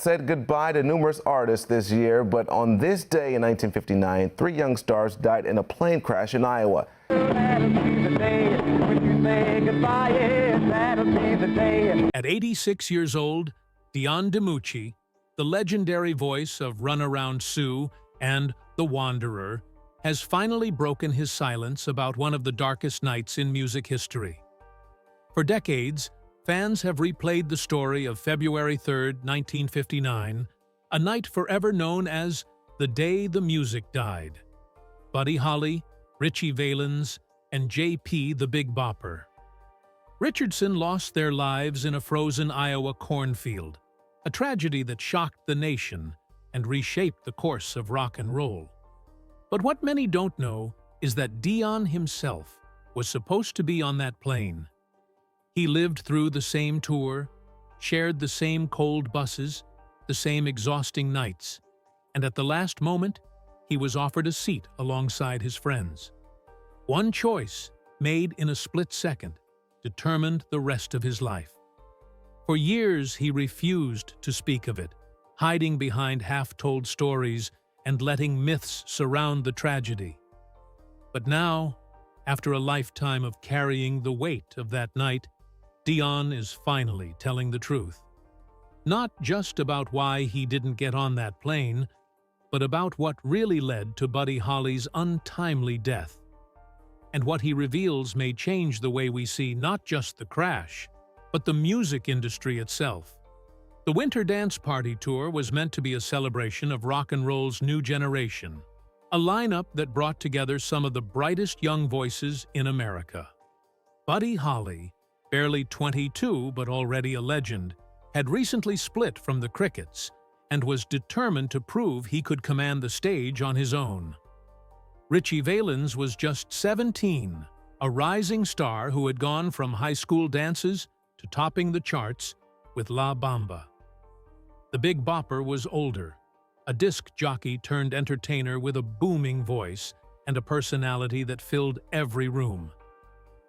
said goodbye to numerous artists this year, but on this day in 1959, 3 young stars died in a plane crash in Iowa. At 86 years old, Dion DiMucci, the legendary voice of Runaround Sue and The Wanderer, has finally broken his silence about one of the darkest nights in music history. For decades, fans have replayed the story of February 3, 1959, a night forever known as the day the music died. Buddy Holly, Ritchie Valens, and J.P. the Big Bopper. Richardson lost their lives in a frozen Iowa cornfield, a tragedy that shocked the nation and reshaped the course of rock and roll. But what many don't know is that Dion himself was supposed to be on that plane. He lived through the same tour, shared the same cold buses, the same exhausting nights, and at the last moment, he was offered a seat alongside his friends. One choice, made in a split second, determined the rest of his life. For years, he refused to speak of it, hiding behind half-told stories and letting myths surround the tragedy. But now, after a lifetime of carrying the weight of that night, Dion is finally telling the truth. Not just about why he didn't get on that plane, but about what really led to Buddy Holly's untimely death. And what he reveals may change the way we see not just the crash, but the music industry itself. The Winter Dance Party Tour was meant to be a celebration of rock and roll's new generation, a lineup that brought together some of the brightest young voices in America. Buddy Holly, barely 22 but already a legend, had recently split from the Crickets and was determined to prove he could command the stage on his own. Ritchie Valens was just 17, a rising star who had gone from high school dances to topping the charts with La Bamba. The Big Bopper was older, a disc jockey turned entertainer with a booming voice and a personality that filled every room.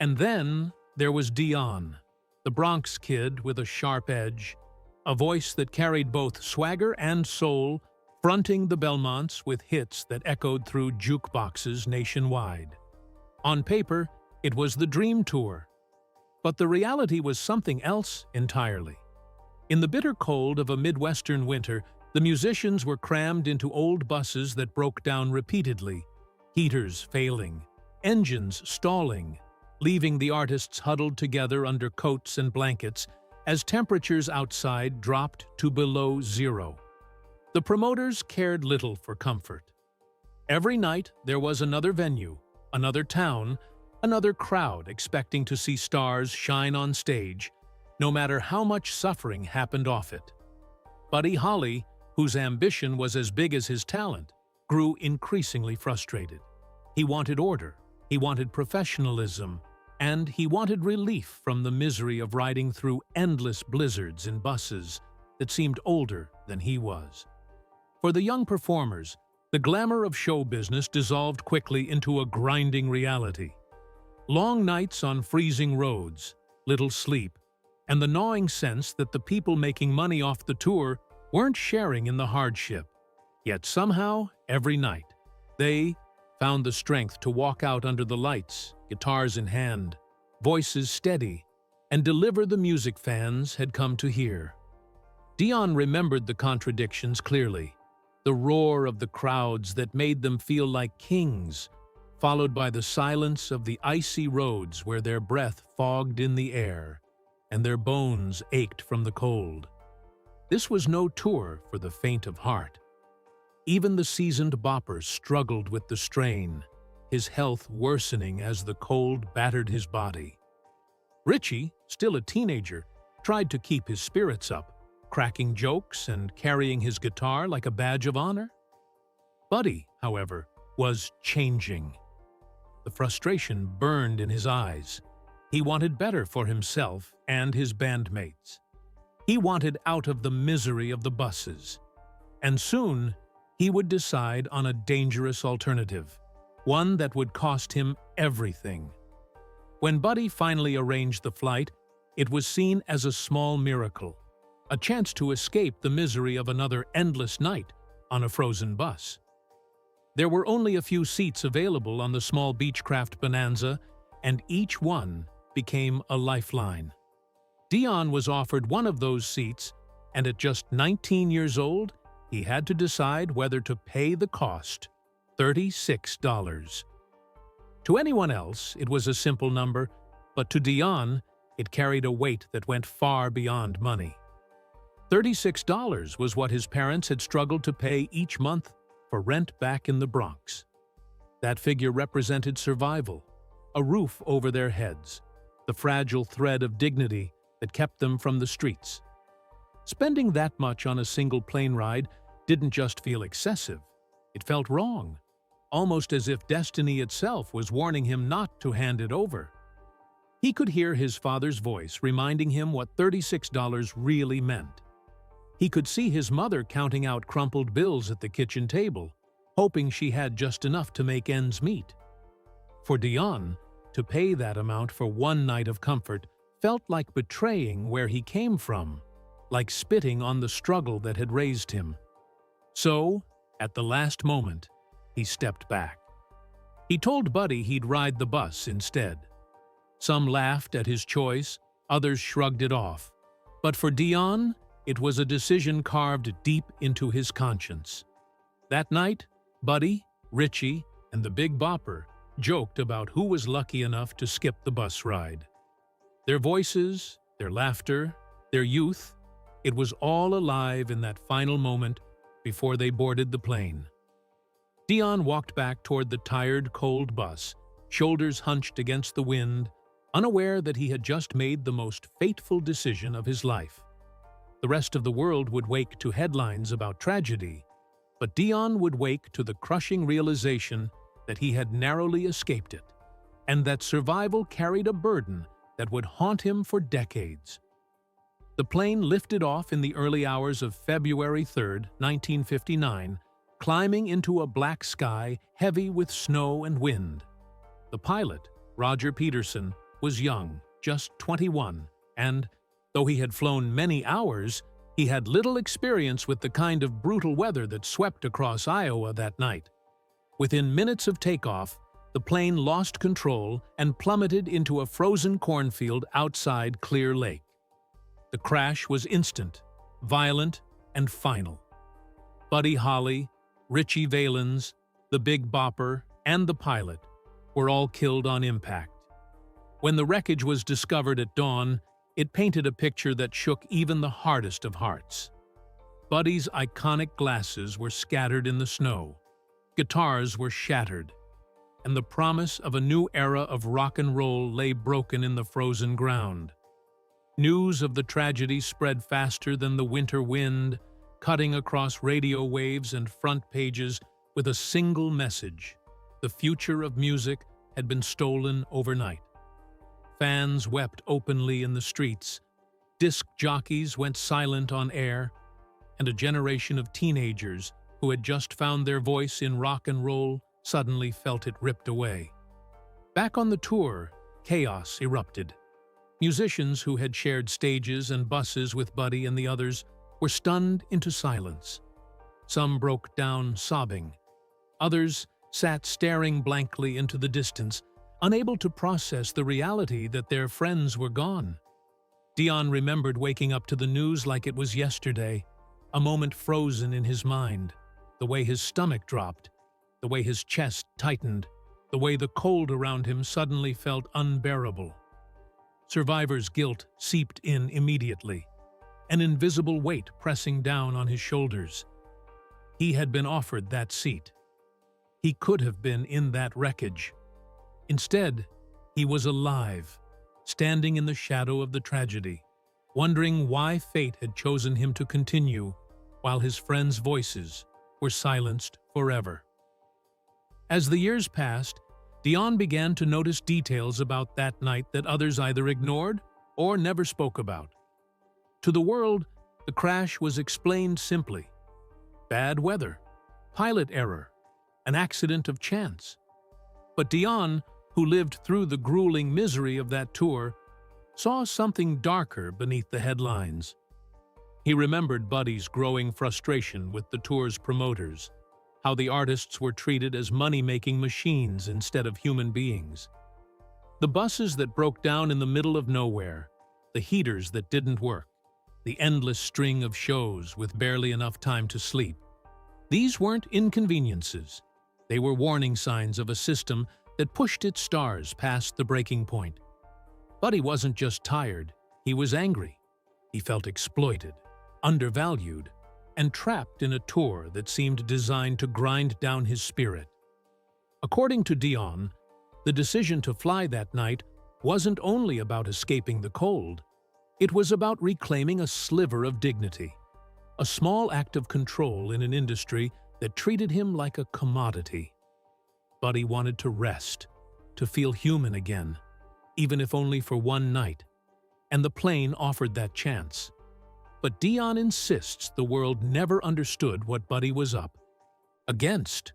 And then there was Dion, the Bronx kid with a sharp edge, a voice that carried both swagger and soul, fronting the Belmonts with hits that echoed through jukeboxes nationwide. On paper, it was the dream tour, but the reality was something else entirely. In the bitter cold of a Midwestern winter, the musicians were crammed into old buses that broke down repeatedly, heaters failing, engines stalling, leaving the artists huddled together under coats and blankets as temperatures outside dropped to below zero. The promoters cared little for comfort. Every night there was another venue, another town, another crowd expecting to see stars shine on stage, no matter how much suffering happened off it. Buddy Holly, whose ambition was as big as his talent, grew increasingly frustrated. He wanted order, he wanted professionalism, and he wanted relief from the misery of riding through endless blizzards in buses that seemed older than he was. For the young performers, the glamour of show business dissolved quickly into a grinding reality. Long nights on freezing roads, little sleep, and the gnawing sense that the people making money off the tour weren't sharing in the hardship. Yet somehow, every night, they found the strength to walk out under the lights, guitars in hand, voices steady, and deliver the music fans had come to hear. Dion remembered the contradictions clearly, the roar of the crowds that made them feel like kings, followed by the silence of the icy roads where their breath fogged in the air and their bones ached from the cold. This was no tour for the faint of heart. Even the seasoned Bopper struggled with the strain, his health worsening as the cold battered his body. Ritchie, still a teenager, tried to keep his spirits up, cracking jokes and carrying his guitar like a badge of honor. Buddy, however, was changing. The frustration burned in his eyes. He wanted better for himself and his bandmates. He wanted out of the misery of the buses. And soon, he would decide on a dangerous alternative, one that would cost him everything. When Buddy finally arranged the flight, it was seen as a small miracle, a chance to escape the misery of another endless night on a frozen bus. There were only a few seats available on the small Beechcraft Bonanza, and each one became a lifeline. Dion was offered one of those seats, and at just 19 years old, he had to decide whether to pay the cost, $36. To anyone else, it was a simple number, but to Dion, it carried a weight that went far beyond money. $36 was what his parents had struggled to pay each month for rent back in the Bronx. That figure represented survival, a roof over their heads, the fragile thread of dignity that kept them from the streets. Spending that much on a single plane ride didn't just feel excessive, it felt wrong, almost as if destiny itself was warning him not to hand it over. He could hear his father's voice reminding him what $36 really meant. He could see his mother counting out crumpled bills at the kitchen table, hoping she had just enough to make ends meet. For Dion, to pay that amount for one night of comfort felt like betraying where he came from, like spitting on the struggle that had raised him. So, at the last moment, he stepped back. He told Buddy he'd ride the bus instead. Some laughed at his choice, others shrugged it off. But for Dion, it was a decision carved deep into his conscience. That night, Buddy, Ritchie, and the Big Bopper joked about who was lucky enough to skip the bus ride. Their voices, their laughter, their youth, it was all alive in that final moment before they boarded the plane. Dion walked back toward the tired, cold bus, shoulders hunched against the wind, unaware that he had just made the most fateful decision of his life. The rest of the world would wake to headlines about tragedy, but Dion would wake to the crushing realization that he had narrowly escaped it, and that survival carried a burden that would haunt him for decades. The plane lifted off in the early hours of February 3, 1959, climbing into a black sky heavy with snow and wind. The pilot, Roger Peterson, was young, just 21, and, though he had flown many hours, he had little experience with the kind of brutal weather that swept across Iowa that night. Within minutes of takeoff, the plane lost control and plummeted into a frozen cornfield outside Clear Lake. The crash was instant, violent, and final. Buddy Holly, Ritchie Valens, the Big Bopper, and the pilot were all killed on impact. When the wreckage was discovered at dawn, it painted a picture that shook even the hardest of hearts. Buddy's iconic glasses were scattered in the snow, guitars were shattered, and the promise of a new era of rock and roll lay broken in the frozen ground. News of the tragedy spread faster than the winter wind, cutting across radio waves and front pages with a single message: the future of music had been stolen overnight. Fans wept openly in the streets, disc jockeys went silent on air, and a generation of teenagers who had just found their voice in rock and roll suddenly felt it ripped away. Back on the tour, chaos erupted. Musicians who had shared stages and buses with Buddy and the others were stunned into silence. Some broke down sobbing. Others sat staring blankly into the distance, unable to process the reality that their friends were gone. Dion remembered waking up to the news like it was yesterday, a moment frozen in his mind, the way his stomach dropped, the way his chest tightened, the way the cold around him suddenly felt unbearable. Survivor's guilt seeped in immediately, an invisible weight pressing down on his shoulders. He had been offered that seat. He could have been in that wreckage. Instead, he was alive, standing in the shadow of the tragedy, wondering why fate had chosen him to continue while his friends' voices were silenced forever. As the years passed, Dion began to notice details about that night that others either ignored or never spoke about. To the world, the crash was explained simply: bad weather, pilot error, an accident of chance. But Dion, who lived through the grueling misery of that tour, saw something darker beneath the headlines. He remembered Buddy's growing frustration with the tour's promoters, how the artists were treated as money-making machines instead of human beings. The buses that broke down in the middle of nowhere, the heaters that didn't work, the endless string of shows with barely enough time to sleep. These weren't inconveniences. They were warning signs of a system that pushed its stars past the breaking point. Buddy wasn't just tired, he was angry. He felt exploited, undervalued, and trapped in a tour that seemed designed to grind down his spirit. According to Dion, the decision to fly that night wasn't only about escaping the cold. It was about reclaiming a sliver of dignity, a small act of control in an industry that treated him like a commodity. Buddy wanted to rest, to feel human again, even if only for one night, and the plane offered that chance. But Dion insists the world never understood what Buddy was up against.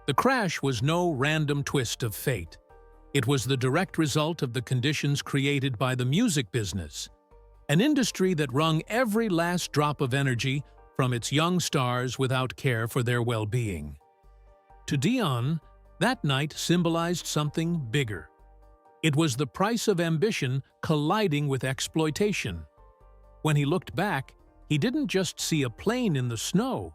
The crash was no random twist of fate. It was the direct result of the conditions created by the music business, an industry that wrung every last drop of energy from its young stars without care for their well-being. To Dion, that night symbolized something bigger. It was the price of ambition colliding with exploitation. When he looked back, he didn't just see a plane in the snow.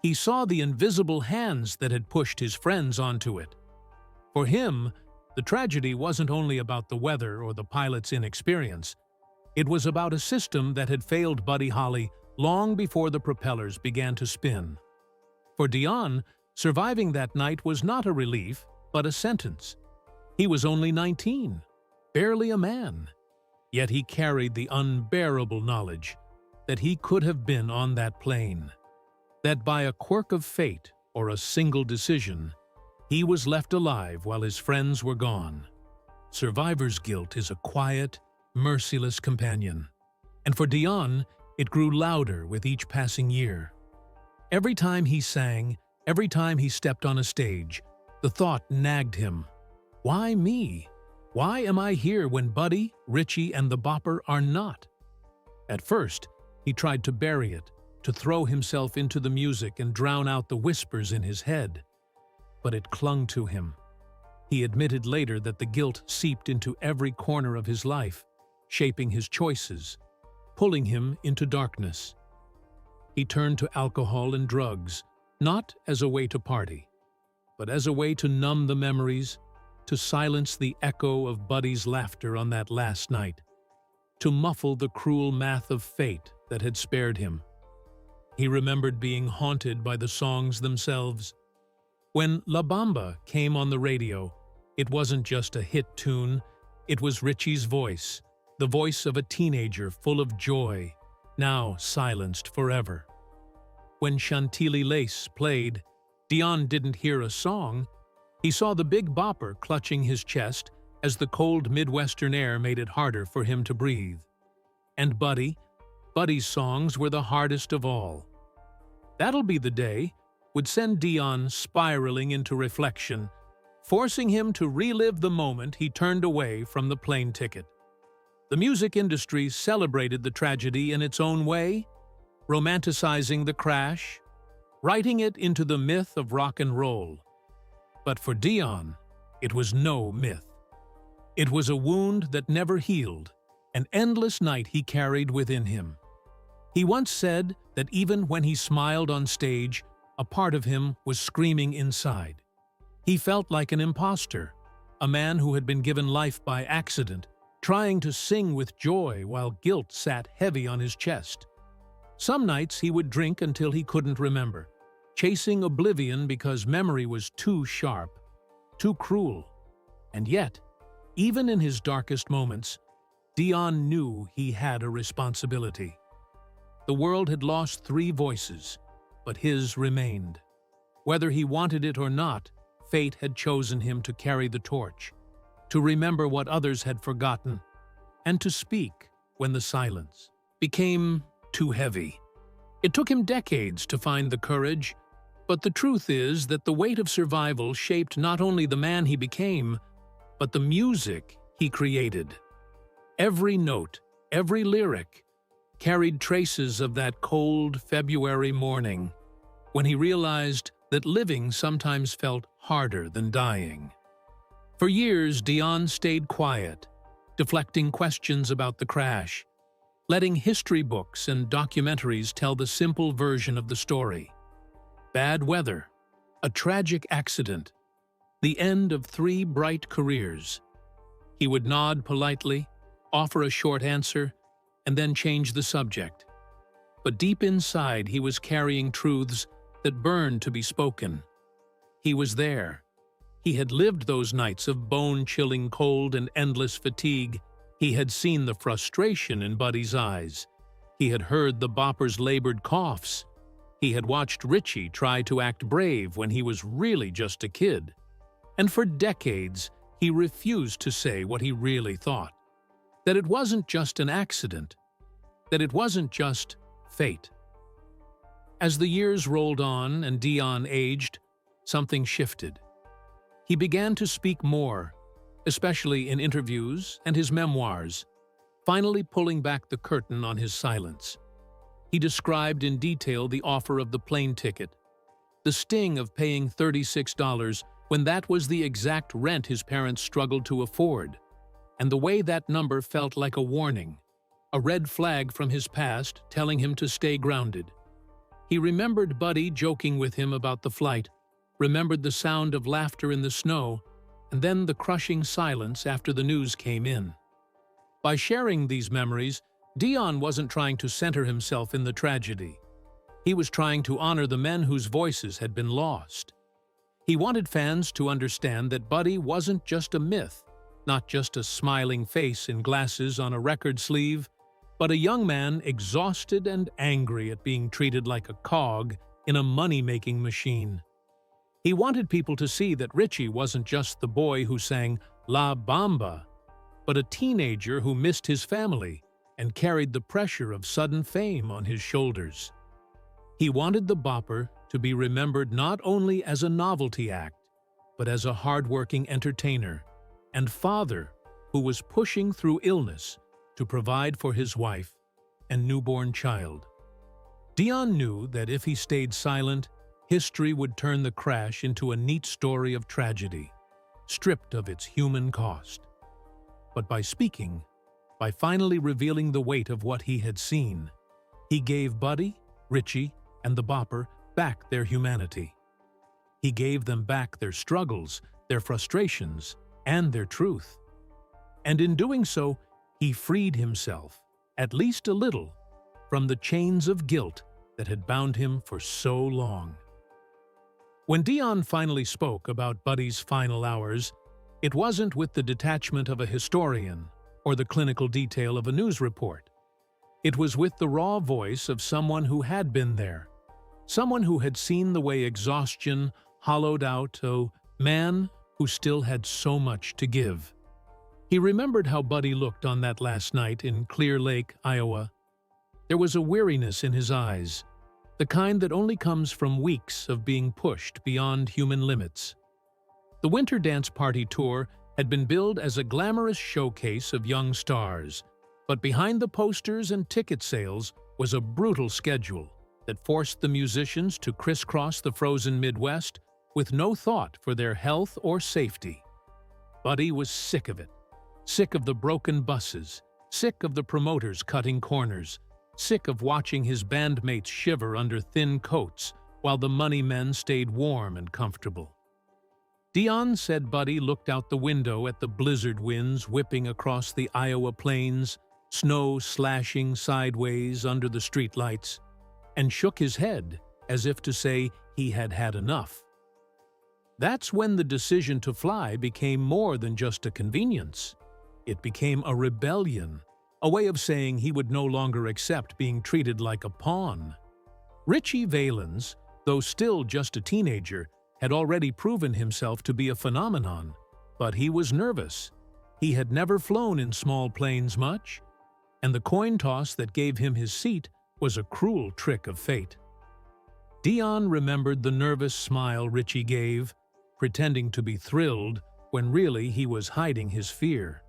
He saw the invisible hands that had pushed his friends onto it. For him, the tragedy wasn't only about the weather or the pilot's inexperience. It was about a system that had failed Buddy Holly long before the propellers began to spin. For Dion, surviving that night was not a relief, but a sentence. He was only 19, barely a man. Yet he carried the unbearable knowledge that he could have been on that plane, that by a quirk of fate or a single decision, he was left alive while his friends were gone. Survivor's guilt is a quiet, merciless companion, and for Dion, it grew louder with each passing year. Every time he sang, every time he stepped on a stage, the thought nagged him, "Why me? Why am I here when Buddy, Ritchie, and the Bopper are not?" At first, he tried to bury it, to throw himself into the music and drown out the whispers in his head. But it clung to him. He admitted later that the guilt seeped into every corner of his life, shaping his choices, pulling him into darkness. He turned to alcohol and drugs, not as a way to party, but as a way to numb the memories, to silence the echo of Buddy's laughter on that last night, to muffle the cruel math of fate that had spared him. He remembered being haunted by the songs themselves. When La Bamba came on the radio, it wasn't just a hit tune, it was Ritchie's voice, the voice of a teenager full of joy, now silenced forever. When Chantilly Lace played, Dion didn't hear a song. He saw the Big Bopper clutching his chest as the cold Midwestern air made it harder for him to breathe. And Buddy's songs were the hardest of all. That'll Be the Day would send Dion spiraling into reflection, forcing him to relive the moment he turned away from the plane ticket. The music industry celebrated the tragedy in its own way, romanticizing the crash, writing it into the myth of rock and roll. But for Dion, it was no myth. It was a wound that never healed, an endless night he carried within him. He once said that even when he smiled on stage, a part of him was screaming inside. He felt like an imposter, a man who had been given life by accident, trying to sing with joy while guilt sat heavy on his chest. Some nights he would drink until he couldn't remember, chasing oblivion because memory was too sharp, too cruel. And yet, even in his darkest moments, Dion knew he had a responsibility. The world had lost 3 voices, but his remained. Whether he wanted it or not, fate had chosen him to carry the torch, to remember what others had forgotten, and to speak when the silence became too heavy. It took him decades to find the courage, but the truth is that the weight of survival shaped not only the man he became, but the music he created. Every note, every lyric, carried traces of that cold February morning when he realized that living sometimes felt harder than dying. For years, Dion stayed quiet, deflecting questions about the crash, letting history books and documentaries tell the simple version of the story. Bad weather, a tragic accident, the end of 3 bright careers. He would nod politely, offer a short answer, and then change the subject. But deep inside, he was carrying truths that burned to be spoken. He was there. He had lived those nights of bone-chilling cold and endless fatigue. He had seen the frustration in Buddy's eyes. He had heard the Bopper's labored coughs. He had watched Ritchie try to act brave when he was really just a kid. And for decades, he refused to say what he really thought. That it wasn't just an accident. That it wasn't just fate. As the years rolled on and Dion aged, something shifted. He began to speak more, especially in interviews and his memoirs, finally pulling back the curtain on his silence. He described in detail the offer of the plane ticket, the sting of paying $36 when that was the exact rent his parents struggled to afford, and the way that number felt like a warning, a red flag from his past telling him to stay grounded. He remembered Buddy joking with him about the flight, remembered the sound of laughter in the snow, and then the crushing silence after the news came in. By sharing these memories, Dion wasn't trying to center himself in the tragedy. He was trying to honor the men whose voices had been lost. He wanted fans to understand that Buddy wasn't just a myth, not just a smiling face in glasses on a record sleeve, but a young man exhausted and angry at being treated like a cog in a money-making machine. He wanted people to see that Ritchie wasn't just the boy who sang La Bamba, but a teenager who missed his family and carried the pressure of sudden fame on his shoulders. He wanted the Bopper to be remembered not only as a novelty act, but as a hard-working entertainer and father who was pushing through illness to provide for his wife and newborn child. Dion knew that if he stayed silent, history would turn the crash into a neat story of tragedy, stripped of its human cost. But by speaking, by finally revealing the weight of what he had seen, he gave Buddy, Ritchie, and the Bopper back their humanity. He gave them back their struggles, their frustrations, and their truth. And in doing so, he freed himself, at least a little, from the chains of guilt that had bound him for so long. When Dion finally spoke about Buddy's final hours, it wasn't with the detachment of a historian or the clinical detail of a news report. It was with the raw voice of someone who had been there, someone who had seen the way exhaustion hollowed out a man who still had so much to give. He remembered how Buddy looked on that last night in Clear Lake, Iowa. There was a weariness in his eyes, the kind that only comes from weeks of being pushed beyond human limits. The Winter Dance Party Tour had been billed as a glamorous showcase of young stars, but behind the posters and ticket sales was a brutal schedule that forced the musicians to crisscross the frozen Midwest with no thought for their health or safety. Buddy was sick of it, sick of the broken buses, sick of the promoters cutting corners, sick of watching his bandmates shiver under thin coats while the money men stayed warm and comfortable. Dion said Buddy looked out the window at the blizzard winds whipping across the Iowa plains, snow slashing sideways under the streetlights, and shook his head as if to say he had had enough. That's when the decision to fly became more than just a convenience. It became a rebellion, a way of saying he would no longer accept being treated like a pawn. Ritchie Valens, though still just a teenager, had already proven himself to be a phenomenon, but he was nervous. He had never flown in small planes much, and the coin toss that gave him his seat was a cruel trick of fate. Dion remembered the nervous smile Ritchie gave, pretending to be thrilled when really he was hiding his fear.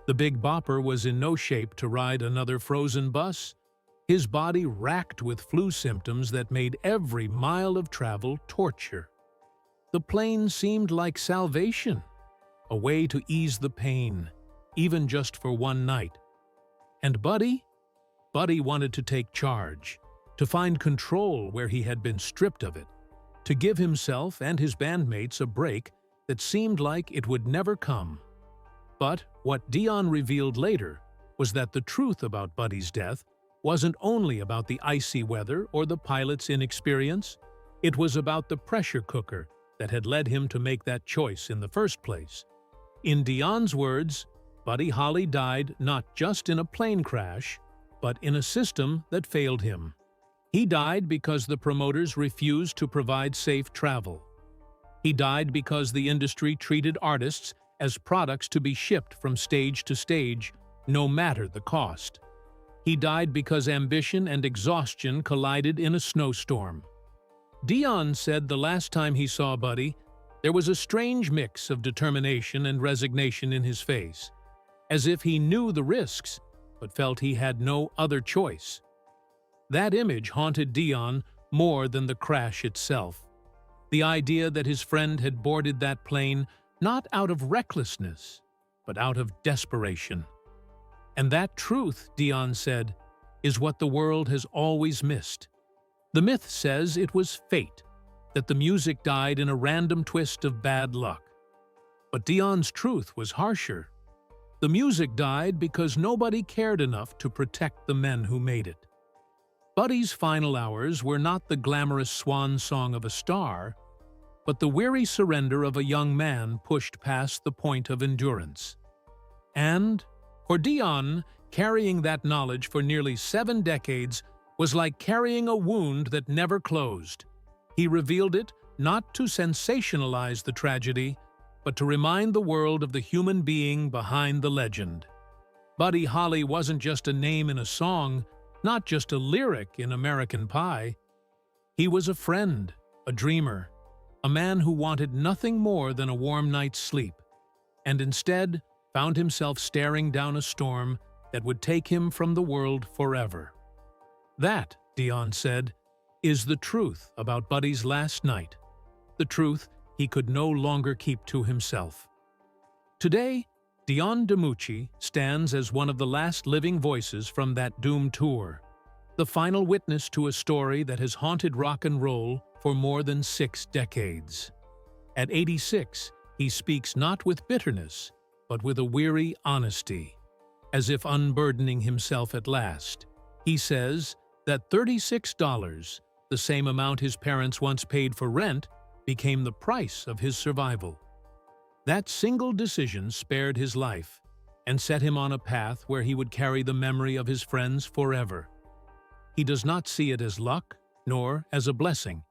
The Big Bopper was in no shape to ride another frozen bus, his body racked with flu symptoms that made every mile of travel torture. The plane seemed like salvation, a way to ease the pain, even just for one night. And Buddy wanted to take charge, to find control where he had been stripped of it, to give himself and his bandmates a break that seemed like it would never come. But what Dion revealed later was that the truth about Buddy's death wasn't only about the icy weather or the pilot's inexperience. It was about the pressure cooker that had led him to make that choice in the first place. In Dion's words, Buddy Holly died not just in a plane crash, but in a system that failed him. He died because the promoters refused to provide safe travel. He died because the industry treated artists as products to be shipped from stage to stage, no matter the cost. He died because ambition and exhaustion collided in a snowstorm. Dion said the last time he saw Buddy, there was a strange mix of determination and resignation in his face, as if he knew the risks, but felt he had no other choice. That image haunted Dion more than the crash itself. The idea that his friend had boarded that plane not out of recklessness, but out of desperation. And that truth, Dion said, is what the world has always missed. The myth says it was fate, that the music died in a random twist of bad luck. But Dion's truth was harsher. The music died because nobody cared enough to protect the men who made it. Buddy's final hours were not the glamorous swan song of a star, but the weary surrender of a young man pushed past the point of endurance. And, for Dion, carrying that knowledge for nearly 7 decades was like carrying a wound that never closed. He revealed it not to sensationalize the tragedy, but to remind the world of the human being behind the legend. Buddy Holly wasn't just a name in a song, not just a lyric in American Pie. He was a friend, a dreamer, a man who wanted nothing more than a warm night's sleep, and instead found himself staring down a storm that would take him from the world forever. That, Dion said, is the truth about Buddy's last night, the truth he could no longer keep to himself. Today, Dion DiMucci stands as one of the last living voices from that doomed tour, the final witness to a story that has haunted rock and roll for more than 6 decades. At 86, he speaks not with bitterness, but with a weary honesty, as if unburdening himself at last. He says that $36, the same amount his parents once paid for rent, became the price of his survival. That single decision spared his life and set him on a path where he would carry the memory of his friends forever. He does not see it as luck, nor as a blessing,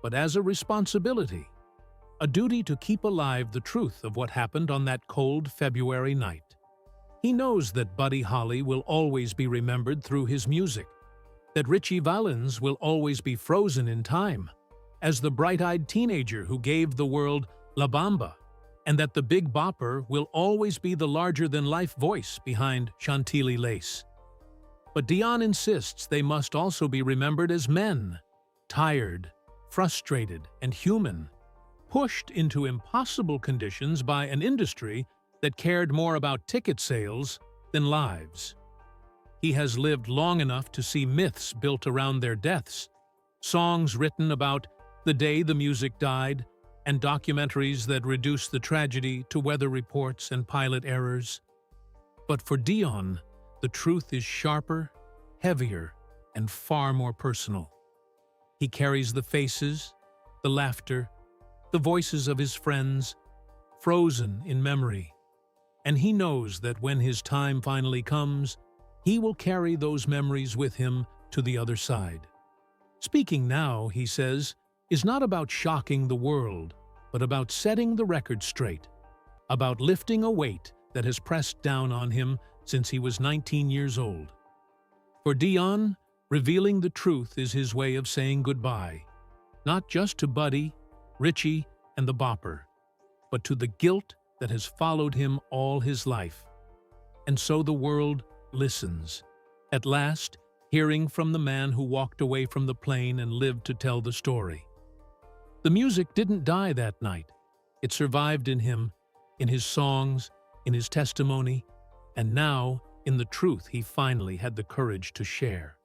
but as a responsibility, a duty to keep alive the truth of what happened on that cold February night. He knows that Buddy Holly will always be remembered through his music, that Ritchie Valens will always be frozen in time as the bright-eyed teenager who gave the world La Bamba, and that the Big Bopper will always be the larger-than-life voice behind Chantilly Lace. But Dion insists they must also be remembered as men, tired, frustrated, and human, pushed into impossible conditions by an industry that cared more about ticket sales than lives. He has lived long enough to see myths built around their deaths, songs written about the day the music died, and documentaries that reduce the tragedy to weather reports and pilot errors. But for Dion, the truth is sharper, heavier, and far more personal. He carries the faces, the laughter, the voices of his friends, frozen in memory. And he knows that when his time finally comes, he will carry those memories with him to the other side. Speaking now, he says, is not about shocking the world, but about setting the record straight, about lifting a weight that has pressed down on him since he was 19 years old. For Dion, revealing the truth is his way of saying goodbye, not just to Buddy, Ritchie, and the Bopper, but to the guilt that has followed him all his life. And so the world listens. At last, hearing from the man who walked away from the plane and lived to tell the story. The music didn't die that night. It survived in him, in his songs, in his testimony, and now in the truth he finally had the courage to share.